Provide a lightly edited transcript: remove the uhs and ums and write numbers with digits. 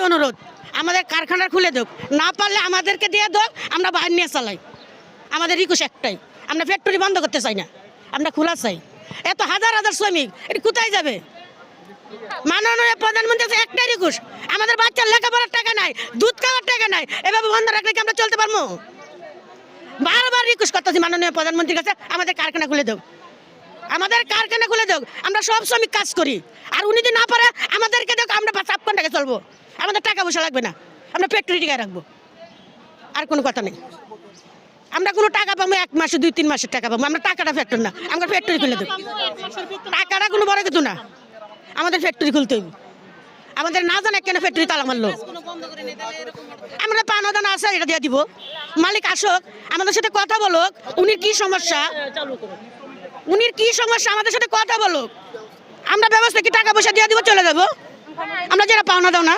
অনুরোধ, আমাদের কারখানা খুলে দেখ, না পারলে আমাদেরকে দিয়ে দেখ, আমরা বাইরে নিয়ে চালাই। আমাদের রিকোয়েস্ট একটাই, আমরা ফ্যাক্টরি বন্ধ করতে চাই না, আমরা খোলা চাই। এত হাজার হাজার শ্রমিক এটা কোথায় যাবে? মাননীয় প্রধানমন্ত্রী একটাই রিকোয়েস্ট, আমাদের বাচ্চার লেখাপড়ার টাকা নাই, দুধ খাওয়ার টাকা নাই, এভাবে বন্ধ রাখলে কি আমরা চলতে পারবো? বারবার রিকোয়েস্ট করতেছি মাননীয় প্রধানমন্ত্রীর কাছে, আমাদের কারখানা খুলে দেব, আমাদের কারখানা খুলে দেব। আমরা সব শ্রমিক কাজ করি, আর উনি যদি না পারে আমাদেরকে দেখ, আমরা 7 ঘন্টাকে চলবো, আমাদের টাকা পয়সা লাগবে না, আমরা ফ্যাক্টরি টিকায় রাখবো, আর কোনো কথা নেই। আমরা কোনো টাকা পাবো 1 মাসে 2-3 মাসের টাকা পাবো, আমরা টাকাটা ফ্যাক্টরি না, আমরা ফ্যাক্টরি খুলে দেবো। টাকাটা কোনো বড় কিছু না, আমাদের ফ্যাক্টরি খুলতে হইব। আমাদের না জানে কেন ফ্যাক্টরি তালা মারলো, আমরা পাওনা আছে এটা দিয়ে দিব। মালিক আসুক, আমাদের সাথে কথা বলুক, উনির কি সমস্যা, উনির কি সমস্যা আমাদের সাথে কথা বলুক, আমরা ব্যবস্থা কি টাকা পয়সা দিয়ে দিব, চলে যাবো। আমরা যারা পাওনা দাও না